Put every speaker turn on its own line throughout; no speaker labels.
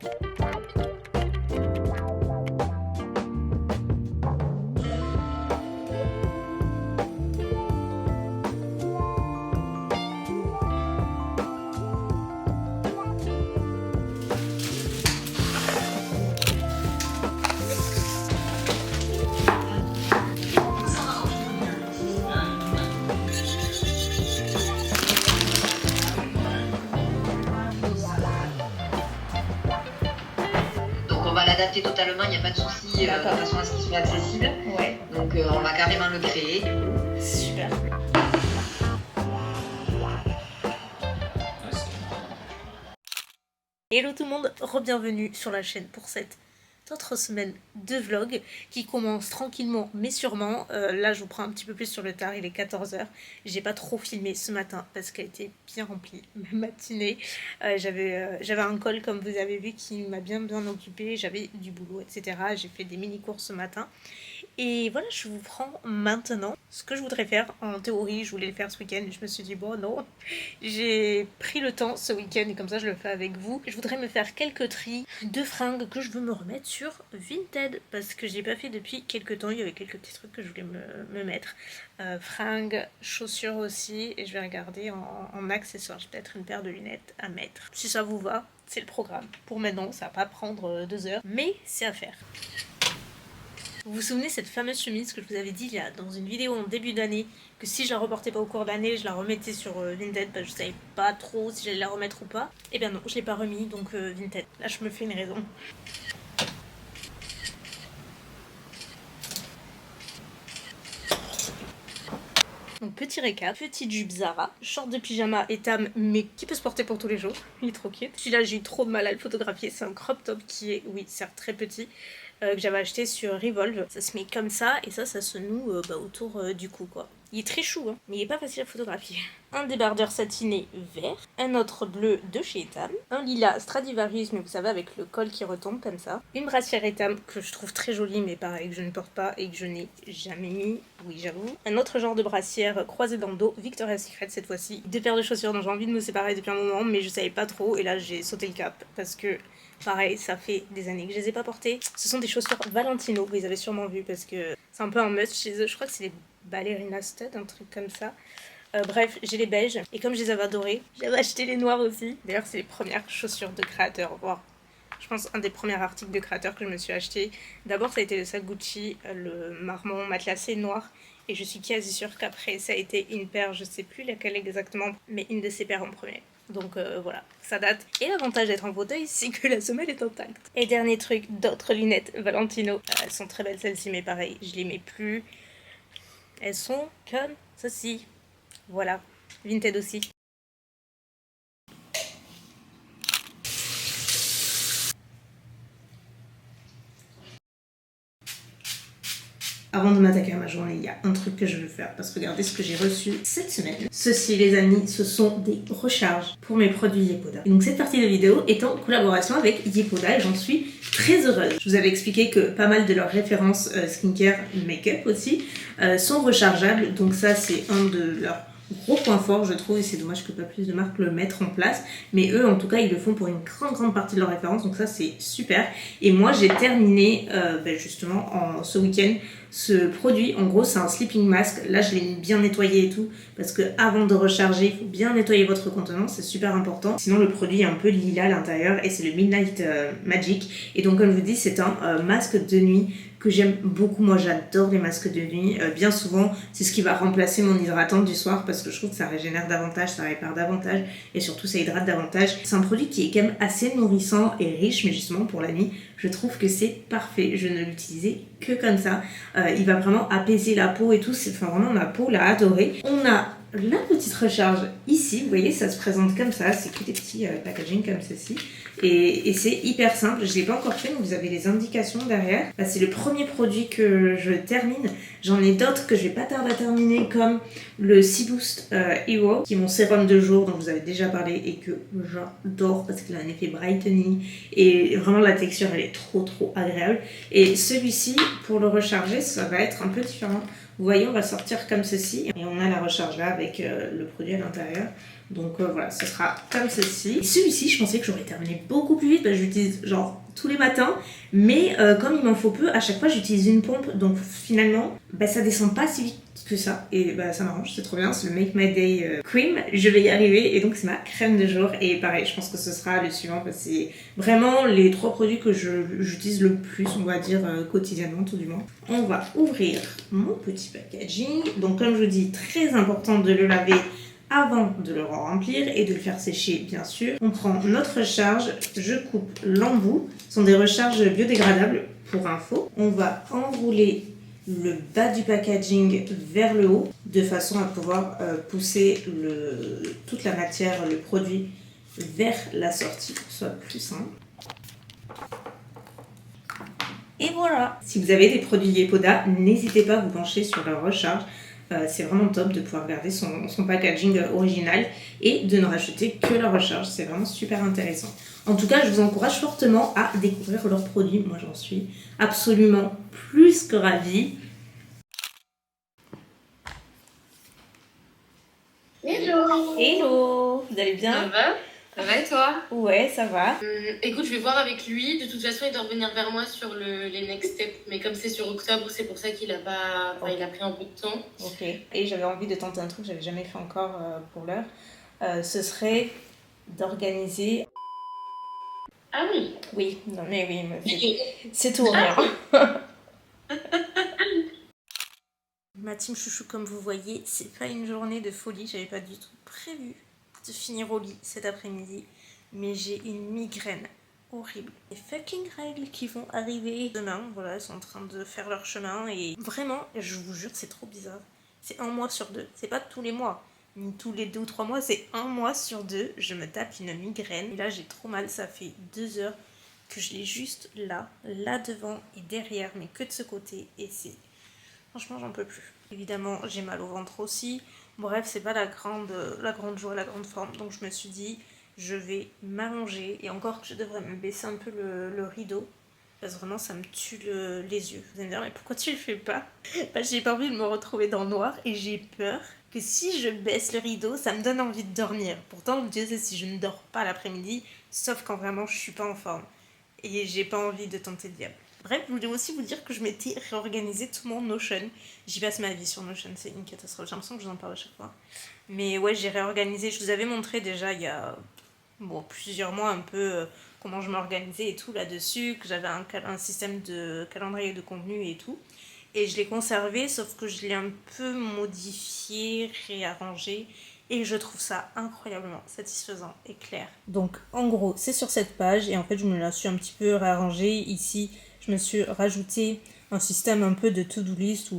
On va l'adapter totalement, il n'y a pas de souci, de façon à ce qu'il soit accessible.
Ouais.
Donc on va carrément le créer.
Super. Hello tout le monde, re-bienvenue sur la chaîne pour cette autre semaine de vlog qui commence tranquillement mais sûrement. Là je vous prends un petit peu plus sur le tard, il est 14 h. J'ai pas trop filmé ce matin parce qu'elle était bien remplie ma matinée. J'avais un call comme vous avez vu qui m'a bien occupée, j'avais du boulot etc. J'ai fait des mini courses ce matin. Et voilà, je vous prends maintenant ce que je voudrais faire. En théorie, je voulais le faire ce week-end. Je me suis dit, bon, non. J'ai pris le temps ce week-end et comme ça, je le fais avec vous. Je voudrais me faire quelques tris de fringues que je veux me remettre sur Vinted. Parce que je l'ai pas fait depuis quelques temps. Il y avait quelques petits trucs que je voulais me mettre. Fringues, chaussures aussi. Et je vais regarder en accessoires. J'ai peut-être une paire de lunettes à mettre. Si ça vous va, c'est le programme. Pour maintenant, ça va pas prendre 2 heures. Mais c'est à faire. Vous vous souvenez cette fameuse chemise que je vous avais dit il y a dans une vidéo en début d'année que si je la reportais pas au cours de l'année, je la remettais sur Vinted parce que je savais pas trop si j'allais la remettre ou pas. Et bien non, je l'ai pas remis donc Vinted. Là je me fais une raison. Donc petit récap, petit jupe Zara, short de pyjama Etam mais qui peut se porter pour tous les jours, il est trop cute. Celui-là j'ai eu trop de mal à le photographier, c'est un crop top qui est, oui certes très petit, que j'avais acheté sur Revolve. Ça se met comme ça et ça se noue autour du cou quoi. Il est très chou hein, mais il est pas facile à photographier. Un débardeur satiné vert, un autre bleu de chez Etam, un lilas Stradivarius mais vous savez avec le col qui retombe comme ça, une brassière Etam que je trouve très jolie mais pareil que je ne porte pas et que je n'ai jamais mis, oui j'avoue, un autre genre de brassière croisée dans le dos, Victoria's Secret cette fois-ci, 2 paires de chaussures dont j'ai envie de me séparer depuis un moment mais je savais pas trop et là j'ai sauté le cap parce que pareil, ça fait des années que je les ai pas portées. Ce sont des chaussures Valentino, vous les avez sûrement vues parce que c'est un peu un must chez eux. Je crois que c'est les Ballerina Stud, un truc comme ça. Bref, j'ai les beiges et comme je les avais adorées, j'avais acheté les noirs aussi. D'ailleurs, c'est les premières chaussures de créateur. Voire, je pense un des premiers articles de créateur que je me suis acheté. D'abord, ça a été le sac Gucci, le marmon matelassé noir. Et je suis quasi sûre qu'après, ça a été une paire, je sais plus laquelle exactement, mais une de ces paires en premier. Donc voilà, ça date. Et l'avantage d'être en fauteuil, c'est que la semelle est intacte. Et dernier truc, d'autres lunettes Valentino. Elles sont très belles celles-ci, mais pareil, je les mets plus. Elles sont comme ceci. Voilà, Vinted aussi. Avant de m'attaquer à ma journée, il y a un truc que je veux faire parce que regardez ce que j'ai reçu cette semaine. Ceci les amis, ce sont des recharges pour mes produits Yepoda. Et donc cette partie de vidéo est en collaboration avec Yepoda et j'en suis très heureuse. Je vous avais expliqué que pas mal de leurs références skincare, make-up aussi, sont rechargeables. Donc ça c'est un de leurs gros point fort je trouve et c'est dommage que pas plus de marques le mettent en place mais eux en tout cas ils le font pour une grande partie de leurs références donc ça c'est super et moi j'ai terminé justement ce week-end ce produit. En gros c'est un sleeping mask, là je l'ai bien nettoyé et tout parce que avant de recharger il faut bien nettoyer votre contenant, c'est super important sinon le produit est un peu lilas à l'intérieur et c'est le Midnight Magic et donc comme je vous dis c'est un masque de nuit que j'aime beaucoup. Moi j'adore les masques de nuit, bien souvent c'est ce qui va remplacer mon hydratante du soir parce que je trouve que ça régénère davantage, ça répare davantage et surtout ça hydrate davantage. C'est un produit qui est quand même assez nourrissant et riche mais justement pour la nuit je trouve que c'est parfait. Je ne l'utilisais que comme ça, il va vraiment apaiser la peau et tout, enfin vraiment ma peau l'a adoré. On a la petite recharge ici, vous voyez ça se présente comme ça, c'est que des petits packaging comme ceci et c'est hyper simple, je ne l'ai pas encore fait donc vous avez les indications derrière. C'est le premier produit que je termine, j'en ai d'autres que je vais pas tarder à terminer comme le C-Boost Hero qui est mon sérum de jour dont vous avez déjà parlé et que j'adore parce qu'il a un effet brightening et vraiment la texture elle est trop agréable et celui-ci pour le recharger ça va être un peu différent. Vous voyez, on va sortir comme ceci et on a la recharge là avec le produit à l'intérieur. Donc voilà, ce sera comme ceci. Et celui-ci, je pensais que j'aurais terminé beaucoup plus vite parce que j'utilise genre tous les matins. Mais comme il m'en faut peu, à chaque fois j'utilise une pompe. Donc finalement, ça descend pas si vite que ça. Et ça m'arrange, c'est trop bien. C'est le Make My Day Cream. Je vais y arriver. Et donc c'est ma crème de jour. Et pareil, je pense que ce sera le suivant parce que c'est vraiment les 3 produits que j'utilise le plus, on va dire, quotidiennement tout du moins. On va ouvrir mon petit packaging. Donc comme je vous dis, très important de le laver avant de le remplir et de le faire sécher bien sûr. On prend notre recharge, je coupe l'embout, ce sont des recharges biodégradables pour info. On va enrouler le bas du packaging vers le haut de façon à pouvoir pousser toute la matière, le produit vers la sortie pour que ce soit plus simple. Et voilà. Si vous avez des produits Yepoda, n'hésitez pas à vous pencher sur leur recharge. C'est vraiment top de pouvoir garder son packaging original et de ne rajouter que la recharge. C'est vraiment super intéressant. En tout cas, je vous encourage fortement à découvrir leurs produits. Moi, j'en suis absolument plus que ravie.
Hello.
Hello, vous allez bien?
Ça va? Ça va et toi?
Ouais, ça va.
Écoute, je vais voir avec lui. De toute façon, il doit revenir vers moi sur les next steps. Mais comme c'est sur octobre, c'est pour ça qu'il a pas... Enfin, il a pris un peu de temps.
Ok. Et j'avais envie de tenter un truc que j'avais jamais fait encore pour l'heure. Ce serait d'organiser...
Ah oui.
Oui, non mais oui, c'est tout rien. Ma team chouchou, comme vous voyez, c'est pas une journée de folie. J'avais pas du tout prévu de finir au lit cet après-midi. Mais j'ai une migraine horrible. Les fucking règles qui vont arriver demain, voilà, elles sont en train de faire leur chemin. Et vraiment, je vous jure, c'est trop bizarre. C'est 1 mois sur 2. C'est pas tous les mois, ni tous les 2 ou 3 mois. C'est 1 mois sur 2. Je me tape une migraine. Et là, j'ai trop mal. Ça fait 2 heures que je l'ai juste là devant et derrière, mais que de ce côté. Et c'est... Franchement, j'en peux plus. Évidemment, j'ai mal au ventre aussi. Bref, c'est pas la grande joie, la grande forme. Donc je me suis dit, je vais m'allonger. Et encore que je devrais me baisser un peu le rideau. Parce que vraiment, ça me tue les yeux. Vous allez me dire, mais pourquoi tu le fais pas? J'ai pas envie de me retrouver dans le noir. Et j'ai peur que si je baisse le rideau, ça me donne envie de dormir. Pourtant, Dieu sait si je ne dors pas l'après-midi. Sauf quand vraiment je suis pas en forme. Et j'ai pas envie de tenter le diable. Bref, je voulais aussi vous dire que je m'étais réorganisé tout mon Notion. J'y passe ma vie sur Notion, c'est une catastrophe. J'ai l'impression que je vous en parle à chaque fois. Mais ouais, j'ai réorganisé. Je vous avais montré déjà il y a plusieurs mois un peu comment je m'organisais et tout là-dessus. Que j'avais un système de calendrier de contenu et tout. Et je l'ai conservé, sauf que je l'ai un peu modifié, réarrangé. Et je trouve ça incroyablement satisfaisant et clair. Donc en gros, c'est sur cette page. Et en fait, je me la suis un petit peu réarrangée ici. Je me suis rajouté un système un peu de to-do list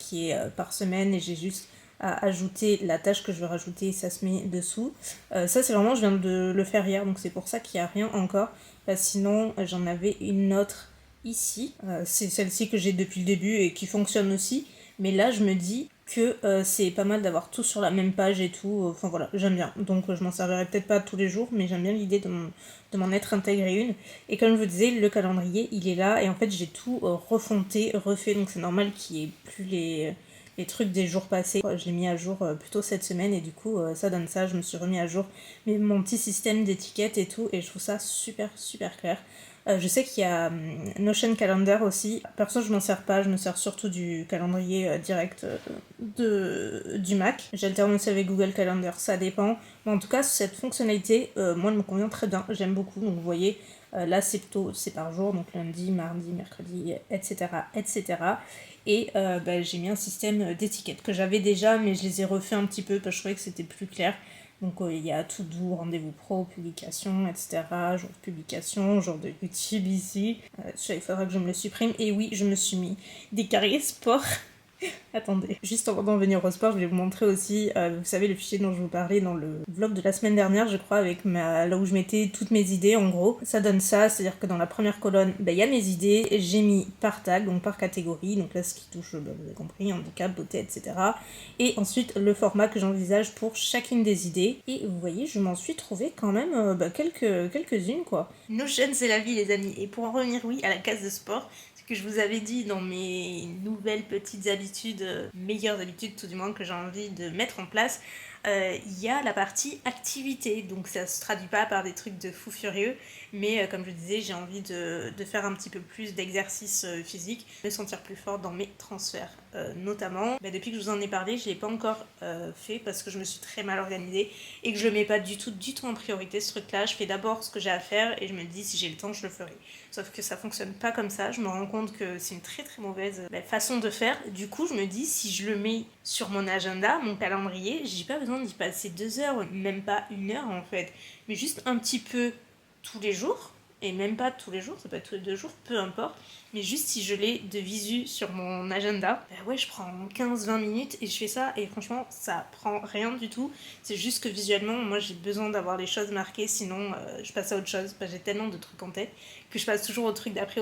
qui est par semaine et j'ai juste à ajouter la tâche que je veux rajouter et ça se met dessous. Ça c'est vraiment, je viens de le faire hier donc c'est pour ça qu'il n'y a rien encore. Sinon j'en avais une autre ici. C'est celle-ci que j'ai depuis le début et qui fonctionne aussi. Mais là je me dis que c'est pas mal d'avoir tout sur la même page et tout. Enfin voilà, j'aime bien. Donc je m'en servirai peut-être pas tous les jours, mais j'aime bien l'idée de m'en être intégré une. Et comme je vous disais, le calendrier, il est là. Et en fait, j'ai tout refonté, refait. Donc c'est normal qu'il n'y ait plus les trucs des jours passés. Je l'ai mis à jour plutôt cette semaine et du coup, ça donne ça. Je me suis remis à jour mon petit système d'étiquettes et tout. Et je trouve ça super, super clair. Je sais qu'il y a Notion Calendar aussi. Perso, je m'en sers pas, je me sers surtout du calendrier direct du Mac. J'alterne aussi avec Google Calendar, ça dépend. Mais en tout cas, cette fonctionnalité, moi, elle me convient très bien. J'aime beaucoup. Donc, vous voyez, là, c'est par jour. Donc, lundi, mardi, mercredi, etc. etc. Et j'ai mis un système d'étiquettes que j'avais déjà, mais je les ai refait un petit peu parce que je trouvais que c'était plus clair. Donc il y a tout doux, rendez-vous pro, publication, etc. Jour de publication, jour de YouTube ici. Il faudra que je me le supprime. Et oui, je me suis mis des carrés sport. Attendez, juste avant d'en venir au sport, je voulais vous montrer aussi, vous savez, le fichier dont je vous parlais dans le vlog de la semaine dernière, je crois, avec là où je mettais toutes mes idées, en gros. Ça donne ça, c'est-à-dire que dans la première colonne, il y a mes idées, j'ai mis par tag, donc par catégorie, donc là, ce qui touche, vous avez compris, handicap, beauté, etc. Et ensuite, le format que j'envisage pour chacune des idées. Et vous voyez, je m'en suis trouvé quand même quelques-unes, quoi. Notion, c'est la vie, les amis. Et pour en revenir, oui, à la case de sport, que je vous avais dit dans mes nouvelles petites habitudes meilleures habitudes tout du moins que j'ai envie de mettre en place, il y a la partie activité. Donc ça se traduit pas par des trucs de fou furieux, mais comme je disais, j'ai envie de faire un petit peu plus d'exercice physique, me sentir plus forte dans mes transferts. Notamment, depuis que je vous en ai parlé, je l'ai pas encore fait parce que je me suis très mal organisée et que je le mets pas du tout en priorité ce truc-là. Je fais d'abord ce que j'ai à faire et je me dis si j'ai le temps, je le ferai. Sauf que ça fonctionne pas comme ça. Je me rends compte que c'est une très très mauvaise façon de faire. Du coup, je me dis si je le mets sur mon agenda, mon calendrier, j'ai pas besoin d'y passer 2 heures, même pas 1 heure en fait, mais juste un petit peu tous les jours. Et même pas tous les jours, ça peut être tous les 2 jours, peu importe. Mais juste si je l'ai de visu sur mon agenda, ouais, je prends 15-20 minutes et je fais ça. Et franchement, ça prend rien du tout. C'est juste que visuellement, moi, j'ai besoin d'avoir les choses marquées. Sinon, je passe à autre chose. J'ai tellement de trucs en tête que je passe toujours au truc d'après.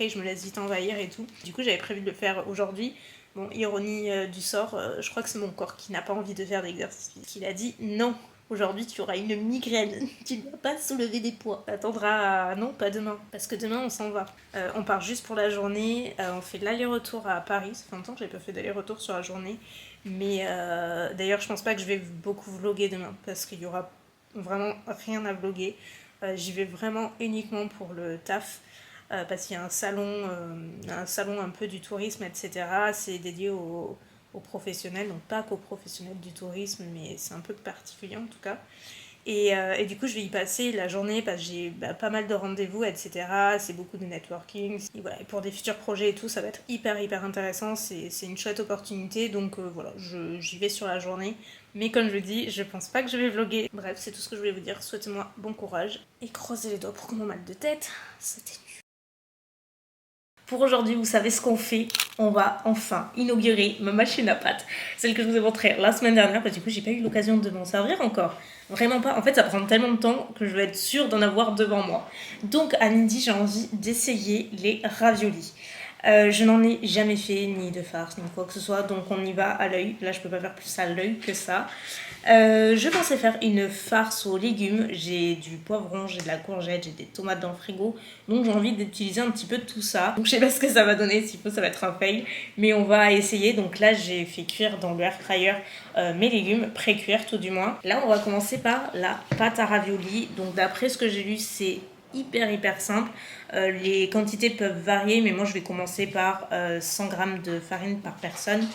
Et je me laisse vite envahir et tout. Du coup, j'avais prévu de le faire aujourd'hui. Bon, ironie du sort, je crois que c'est mon corps qui n'a pas envie de faire d'exercice. Qu'il a dit non. Aujourd'hui, tu auras une migraine. Tu ne vas pas soulever des poids. T'attendras non, pas demain. Parce que demain, on s'en va. On part juste pour la journée. On fait de l'aller-retour à Paris. Ça fait longtemps que j'ai pas fait d'aller-retour sur la journée. Mais d'ailleurs, je pense pas que je vais beaucoup vlogger demain. Parce qu'il y aura vraiment rien à vlogger. J'y vais vraiment uniquement pour le taf. Parce qu'il y a un salon un peu du tourisme, etc. C'est dédié aux professionnels, donc pas qu'aux professionnels du tourisme, mais c'est un peu particulier en tout cas. Et du coup, je vais y passer la journée parce que j'ai pas mal de rendez-vous, etc. C'est beaucoup de networking. Et voilà, et pour des futurs projets et tout, ça va être hyper intéressant. C'est une chouette opportunité, donc voilà, j'y vais sur la journée. Mais comme je le dis, je pense pas que je vais vlogger. Bref, c'est tout ce que je voulais vous dire. Souhaitez-moi bon courage et croisez les doigts pour que mon mal de tête s'atténue. Pour aujourd'hui, vous savez ce qu'on fait. On va enfin inaugurer ma machine à pâtes. Celle que je vous ai montrée la semaine dernière, parce que du coup, j'ai pas eu l'occasion de m'en servir encore. Vraiment pas. En fait, ça prend tellement de temps que je vais être sûre d'en avoir devant moi. Donc, à midi, j'ai envie d'essayer les raviolis. Je n'en ai jamais fait, ni de farce, ni quoi que ce soit. Donc, on y va à l'œil. Là, je peux pas faire plus à l'œil que ça. Je pensais faire une farce aux légumes. J'ai du poivron, j'ai de la courgette, j'ai des tomates dans le frigo. Donc j'ai envie d'utiliser un petit peu de tout ça. Donc je sais pas ce que ça va donner, s'il faut ça va être un fail. Mais on va essayer. Donc là j'ai fait cuire dans le air fryer mes légumes, pré-cuire tout du moins. Là on va commencer par la pâte à raviolis. Donc d'après ce que j'ai lu c'est hyper simple. Les quantités peuvent varier mais moi je vais commencer par 100 g de farine par personne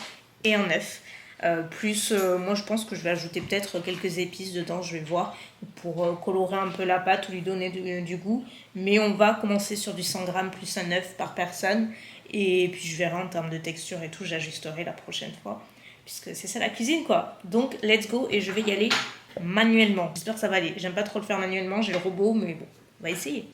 et un œuf. Moi je pense que je vais ajouter peut-être quelques épices dedans, je vais voir, pour colorer un peu la pâte ou lui donner du goût. Mais on va commencer sur du 100 g plus un œuf par personne. Et puis je verrai en termes de texture et tout, j'ajusterai la prochaine fois. Puisque c'est ça la cuisine quoi. Donc let's go et je vais y aller manuellement. J'espère que ça va aller. J'aime pas trop le faire manuellement, j'ai le robot, mais bon, on va essayer.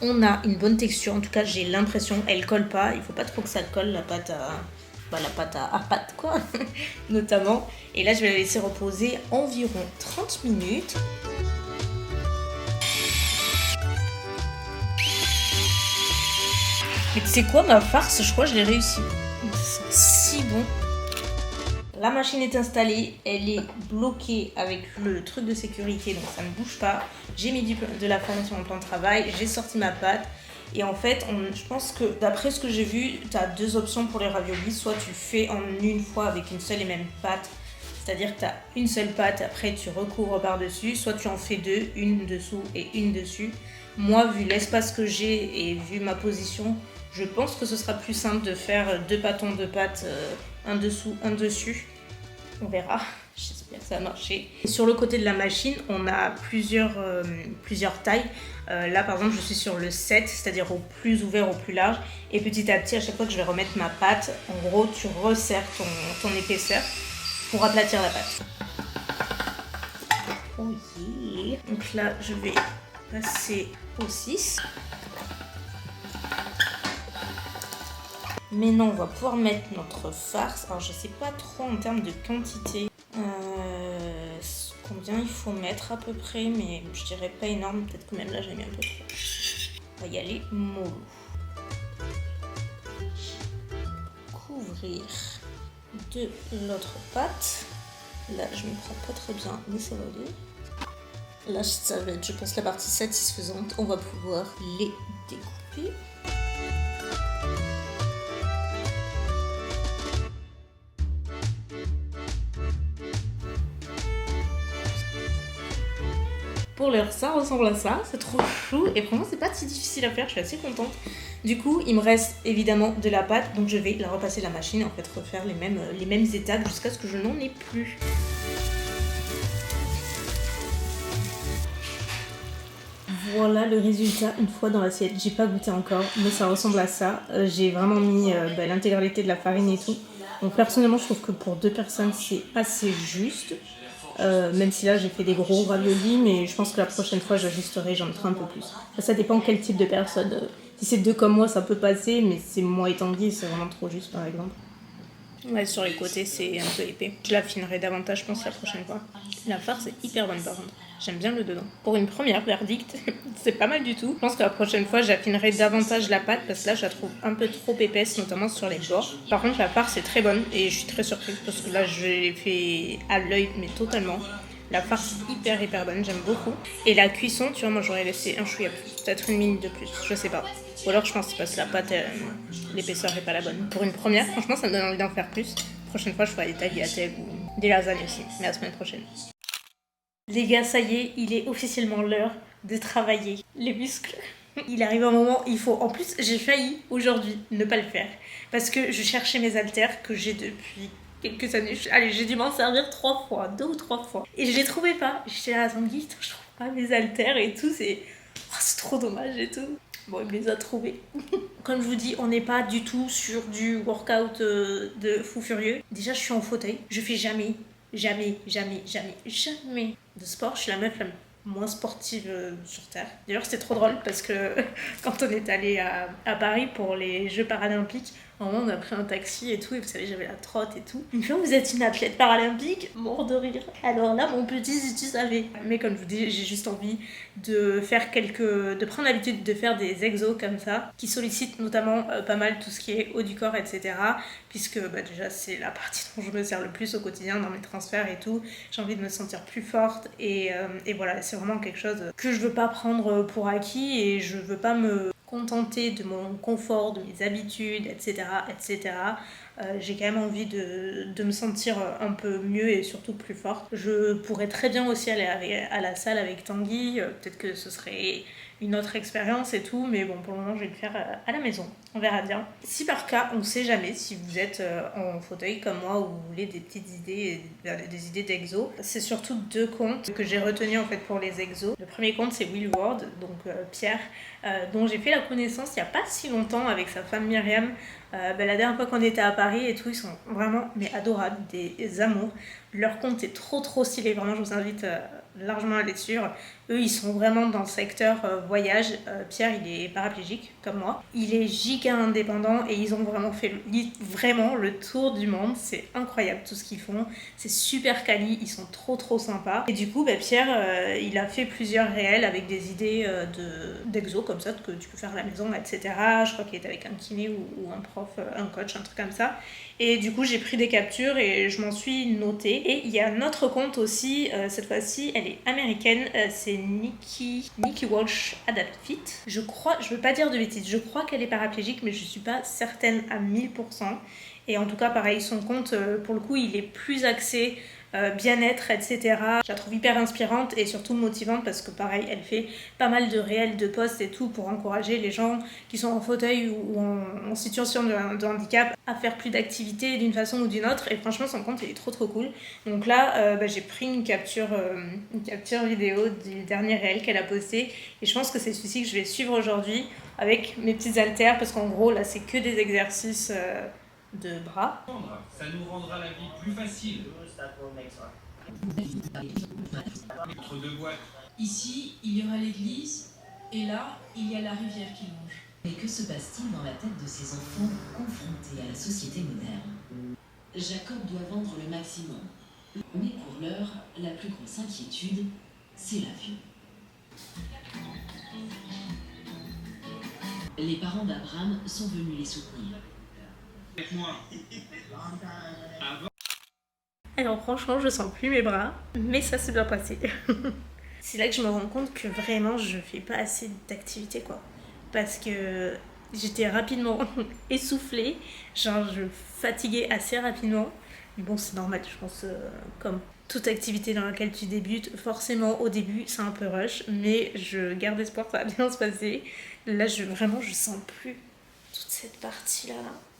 On a une bonne texture, en tout cas j'ai l'impression, elle colle pas, il faut pas trop que ça colle la pâte à pâte quoi, notamment. Et là je vais la laisser reposer environ 30 minutes. Mais tu sais quoi, ma farce, je crois que je l'ai réussi. C'est si bon. La machine est installée, elle est bloquée avec le truc de sécurité, donc ça ne bouge pas. J'ai mis de la farine sur mon plan de travail, j'ai sorti ma pâte. Et en fait, je pense que d'après ce que j'ai vu, tu as 2 options pour les raviolis. Soit tu fais en une fois avec une seule et même pâte, c'est-à-dire que tu as une seule pâte, après tu recouvres par-dessus. Soit tu en fais 2, une dessous et une dessus. Moi, vu l'espace que j'ai et vu ma position, je pense que ce sera plus simple de faire 2 pâtons de pâte, un dessous, un dessus. On verra, j'espère que ça va marcher. Et sur le côté de la machine, on a plusieurs tailles. Là par exemple, je suis sur le 7, c'est-à-dire au plus ouvert, au plus large. Et petit à petit, à chaque fois que je vais remettre ma pâte, en gros, tu resserres ton épaisseur pour aplatir la pâte. Oh yeah. Donc là, je vais passer au 6. Maintenant, on va pouvoir mettre notre farce. Alors, je sais pas trop en termes de quantité combien il faut mettre à peu près, mais je dirais pas énorme. Peut-être que même là, j'ai mis un peu trop. On va y aller mollo. Couvrir de l'autre pâte. Là, je me prends pas très bien, mais ça va aller. Là, ça va être, je pense, la partie satisfaisante. On va pouvoir les découper. Puis... Pour l'heure, ça ressemble à ça, c'est trop chou et vraiment c'est pas si difficile à faire, je suis assez contente. Du coup, il me reste évidemment de la pâte, donc je vais la repasser la machine et en fait refaire les mêmes étapes jusqu'à ce que je n'en ai plus. Voilà le résultat une fois dans l'assiette. J'ai pas goûté encore, mais ça ressemble à ça. J'ai vraiment mis l'intégralité de la farine et tout. Donc personnellement, je trouve que pour 2 personnes, c'est assez juste. Même si là j'ai fait des gros raviolis, mais je pense que la prochaine fois j'ajusterai, j'en mettrai un peu plus. Ça dépend quel type de personne. Si c'est 2 comme moi ça peut passer, mais c'est moi et Tanguy, c'est vraiment trop juste par exemple. Ouais, sur les côtés c'est un peu épais. Je l'affinerai davantage je pense la prochaine fois. La farce est hyper bonne par contre. J'aime bien le dedans. Pour une première verdict, c'est pas mal du tout. Je pense que la prochaine fois, j'affinerai davantage la pâte parce que là, je la trouve un peu trop épaisse, notamment sur les bords. Par contre, la farce est très bonne et je suis très surprise parce que là, je l'ai fait à l'œil, mais totalement. La farce hyper bonne, j'aime beaucoup. Et la cuisson, tu vois, moi j'aurais laissé un chouïa plus, peut-être 1 minute de plus, je sais pas. Ou alors je pense que c'est parce que la pâte, l'épaisseur est pas la bonne. Pour une première, franchement, ça me donne envie d'en faire plus. La prochaine fois, je ferai des tagliatelles ou des lasagnes aussi, mais la semaine prochaine. Les gars, ça y est, il est officiellement l'heure de travailler les muscles. Il arrive un moment, il faut... En plus, j'ai failli aujourd'hui ne pas le faire. Parce que je cherchais mes haltères que j'ai depuis quelques années. Allez, j'ai dû m'en servir 3 fois, 2 ou 3 fois. Et je les trouvais pas. J'étais là à Tanguy, je trouve pas mes haltères et tout. C'est trop dommage et tout. Bon, il me les a trouvés. Comme je vous dis, on n'est pas du tout sur du workout de fou furieux. Déjà, je suis en fauteuil. Je fais jamais de sport. Je suis la meuf la moins sportive sur Terre. D'ailleurs, c'était trop drôle parce que quand on est allé à Paris pour les Jeux paralympiques, à un moment, on a pris un taxi et tout, et vous savez, j'avais la trotte et tout. Une fois, vous êtes une athlète paralympique, mort de rire. Alors là, mon petit, si tu savais. Mais comme je vous dis, j'ai juste envie de faire de prendre l'habitude de faire des exos comme ça, qui sollicitent notamment pas mal tout ce qui est haut du corps, etc. Puisque déjà, c'est la partie dont je me sers le plus au quotidien dans mes transferts et tout. J'ai envie de me sentir plus forte et voilà, c'est vraiment quelque chose que je veux pas prendre pour acquis et je veux pas me contenter de mon confort, de mes habitudes, etc. J'ai quand même envie de me sentir un peu mieux et surtout plus forte. Je pourrais très bien aussi aller à la salle avec Tanguy, peut-être que ce serait une autre expérience et tout, mais bon, pour le moment, je vais le faire à la maison. On verra bien. Si par cas, on sait jamais, si vous êtes en fauteuil comme moi ou vous voulez des petites idées, des idées d'exo, c'est surtout 2 comptes que j'ai retenus en fait pour les exos. Le premier compte, c'est Will Ward, donc Pierre, dont j'ai fait la connaissance il n'y a pas si longtemps avec sa femme Myriam. La dernière fois qu'on était à Paris et tout, ils sont vraiment adorables, des amours. Leur compte est trop stylé, vraiment je vous invite largement à aller suivre. Eux ils sont vraiment dans le secteur voyage. Pierre il est paraplégique comme moi. Il est giga indépendant et ils ont vraiment fait vraiment le tour du monde. C'est incroyable tout ce qu'ils font. C'est super quali, ils sont trop sympas. Et du coup Pierre il a fait plusieurs réels avec des idées d'exo comme ça que tu peux faire à la maison, etc. Je crois qu'il est avec un kiné ou un prof, un coach, un truc comme ça. Et du coup, j'ai pris des captures et je m'en suis notée. Et il y a un autre compte aussi, cette fois-ci, elle est américaine, c'est Nikki Walsh Adapt Fit. Je crois, je veux pas dire de bêtises, je crois qu'elle est paraplégique, mais je suis pas certaine à 1000%. Et en tout cas, pareil, son compte, pour le coup, il est plus axé bien-être, etc. Je la trouve hyper inspirante et surtout motivante parce que pareil, elle fait pas mal de réels, de posts et tout pour encourager les gens qui sont en fauteuil ou en situation de handicap à faire plus d'activités d'une façon ou d'une autre. Et franchement, son compte il est trop cool. Donc là, j'ai pris une capture vidéo du dernier réel qu'elle a posté et je pense que c'est celui-ci que je vais suivre aujourd'hui avec mes petites haltères parce qu'en gros, là, c'est que des exercices de bras.
Ça nous rendra la vie plus facile. Entre 2 boîtes.
Ici, il y aura l'église, et là, il y a la rivière qui longe.
Mais que se passe-t-il dans la tête de ces enfants confrontés à la société moderne? Jacob doit vendre le maximum. Mais pour l'heure, la plus grosse inquiétude, c'est l'avion. Les parents d'Abraham sont venus les soutenir.
Avec moi.
Alors franchement, je sens plus mes bras, mais ça s'est bien passé. C'est là que je me rends compte que vraiment, je fais pas assez d'activité, quoi. parce que j'étais rapidement essoufflée, genre je fatiguais assez rapidement. Mais bon, c'est normal, je pense, comme toute activité dans laquelle tu débutes, forcément au début c'est un peu rush, mais je garde espoir, ça va bien se passer. Là, vraiment, je sens plus toute cette partie-là.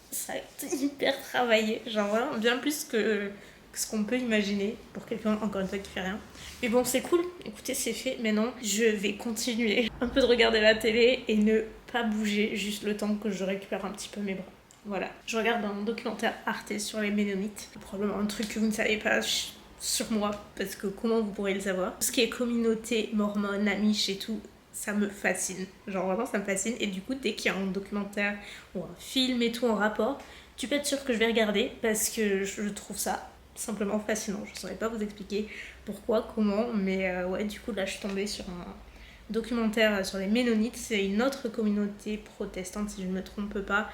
Ça a été hyper travaillé, genre vraiment bien plus que ce qu'on peut imaginer pour quelqu'un, encore une fois, qui fait rien. Mais bon, c'est cool, écoutez, c'est fait. Maintenant, je vais continuer un peu de regarder la télé et ne pas bouger, juste le temps que je récupère un petit peu mes bras. Voilà, je regarde un documentaire Arte sur les Ménonites. Probablement un truc que vous ne savez pas sur moi, parce que comment vous pourrez le savoir. Tout ce qui est communauté mormone, amish et tout, ça me fascine. Genre vraiment, ça me fascine. Et du coup, dès qu'il y a un documentaire ou un film et tout en rapport, tu peux être sûr que je vais regarder, parce que je trouve ça simplement fascinant. Je ne saurais pas vous expliquer pourquoi, comment, mais ouais, du coup, là, je suis tombée sur un documentaire sur les Ménonites. C'est une autre communauté protestante, si je ne me trompe pas,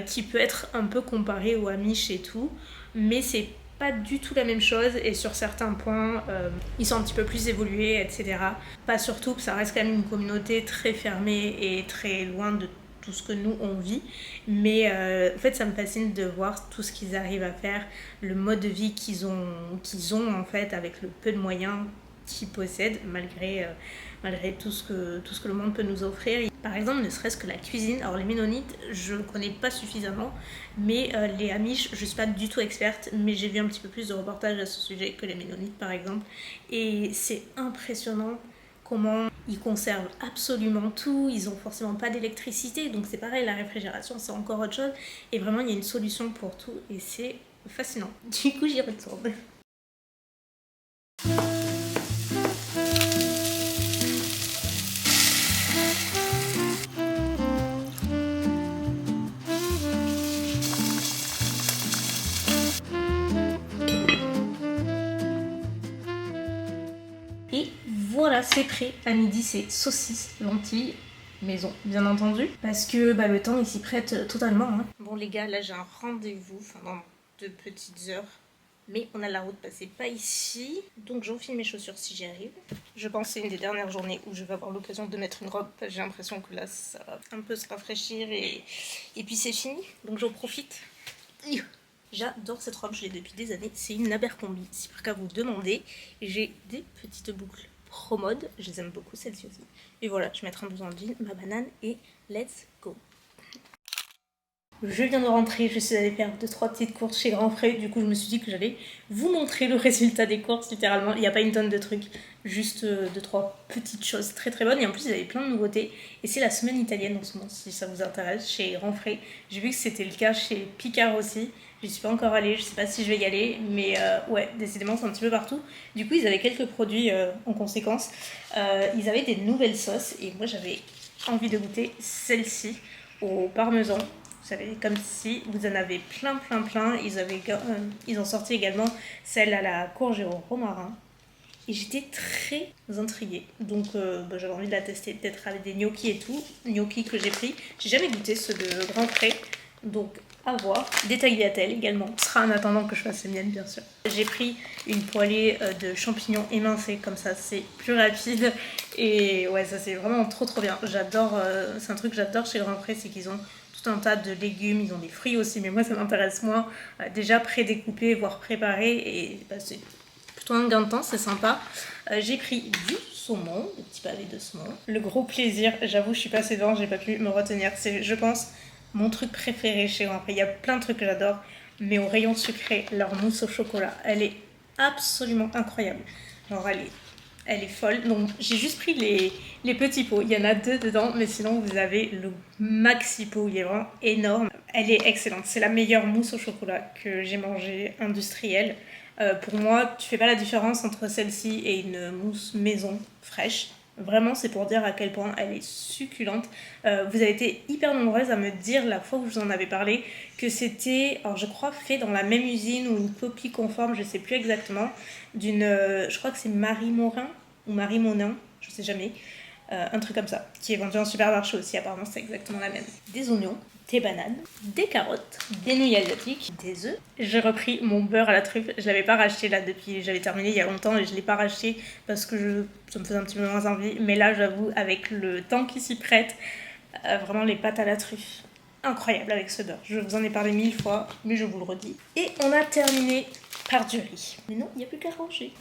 qui peut être un peu comparée aux Amish et tout, mais c'est pas du tout la même chose, et sur certains points ils sont un petit peu plus évolués, etc. Pas surtout, ça reste quand même une communauté très fermée et très loin de tout ce que nous on vit, mais en fait ça me fascine de voir tout ce qu'ils arrivent à faire, le mode de vie qu'ils ont en fait avec le peu de moyens qu'ils possèdent, malgré tout ce que le monde peut nous offrir. Par exemple, ne serait-ce que la cuisine. Alors les Ménonites, je ne connais pas suffisamment, mais les Amish, je ne suis pas du tout experte, mais j'ai vu un petit peu plus de reportages à ce sujet que les Ménonites par exemple, et c'est impressionnant comment ils conservent absolument tout. Ils n'ont forcément pas d'électricité, donc c'est pareil, la réfrigération c'est encore autre chose, et vraiment il y a une solution pour tout, et c'est fascinant. Du coup j'y retourne. Et voilà, c'est prêt. À midi, c'est saucisses, lentilles, maison, bien entendu. Parce que le temps, il s'y prête totalement. Hein. Bon les gars, là j'ai un rendez-vous, dans 2 petites heures. Mais on a la route passée pas ici. Donc j'enfile mes chaussures si j'y arrive. Je pense que c'est une des dernières journées où je vais avoir l'occasion de mettre une robe. J'ai l'impression que là, ça va un peu se rafraîchir et puis c'est fini. Donc j'en profite. J'adore cette robe, je l'ai depuis des années. C'est une Abercrombie, si par cas vous demandez. J'ai des petites boucles pro mode, je les aime beaucoup, celles-ci aussi. Et voilà, je mettrai un blouson de jean, ma banane et let's go. Je viens de rentrer, je suis allée faire 2-3 petites courses chez Grand Frais. Du coup, je me suis dit que j'allais vous montrer le résultat des courses, littéralement. Il n'y a pas une tonne de trucs, juste 2-3 petites choses très très bonnes. Et en plus, ils avaient plein de nouveautés. Et c'est la semaine italienne en ce moment, si ça vous intéresse, chez Grand Frais. J'ai vu que c'était le cas chez Picard aussi. Je suis pas encore allée, je sais pas si je vais y aller, mais ouais, décidément c'est un petit peu partout. Du coup, ils avaient quelques produits en conséquence. Ils avaient des nouvelles sauces et moi j'avais envie de goûter celle-ci au parmesan. Vous savez, comme si vous en avez plein. Ils ont sorti également celle à la courge et au romarin. Et j'étais très intriguée. Donc j'avais envie de la tester, peut-être avec des gnocchis et tout. Gnocchis que j'ai pris. J'ai jamais goûté ceux de Grand Frais. Donc à voir. Des tagliatelles également. Ce sera en attendant que je fasse les miennes bien sûr. J'ai pris une poêlée de champignons émincés, comme ça c'est plus rapide. Et ouais, ça c'est vraiment trop bien. J'adore, c'est un truc que j'adore chez Grand Frais, c'est qu'ils ont tout un tas de légumes, ils ont des fruits aussi, mais moi ça m'intéresse moins. Déjà pré-découpés, voire préparés, et c'est plutôt un gain de temps, c'est sympa. J'ai pris du saumon, des petits pavés de saumon. Le gros plaisir, j'avoue je suis passée devant, j'ai pas pu me retenir. C'est, je pense, mon truc préféré chez Grand Frais. Il y a plein de trucs que j'adore, mais au rayon sucré, leur mousse au chocolat, elle est absolument incroyable. Genre elle est folle. Donc j'ai juste pris les petits pots. Il y en a 2 dedans, mais sinon vous avez le maxi pot. Il est vraiment énorme. Elle est excellente. C'est la meilleure mousse au chocolat que j'ai mangée industrielle. Pour moi, tu fais pas la différence entre celle-ci et une mousse maison fraîche. Vraiment, c'est pour dire à quel point elle est succulente. Vous avez été hyper nombreuses à me dire la fois où je vous en avais parlé que c'était, alors je crois, fait dans la même usine ou une copie conforme, je sais plus exactement, d'une, je crois que c'est Marie Morin ou Marie Monin, je sais jamais, un truc comme ça, qui est vendu en supermarché aussi, apparemment c'est exactement la même. Des oignons, des bananes, des carottes, des nouilles asiatiques, des œufs. J'ai repris mon beurre à la truffe. Je l'avais pas racheté là depuis, j'avais terminé il y a longtemps et je l'ai pas racheté parce que ça me faisait un petit peu moins envie. Mais là, j'avoue, avec le temps qui s'y prête, Vraiment les pâtes à la truffe. Incroyable avec ce beurre. Je vous en ai parlé 1000 fois, mais je vous le redis. Et on a terminé par du riz. Mais non, il n'y a plus qu'à ranger.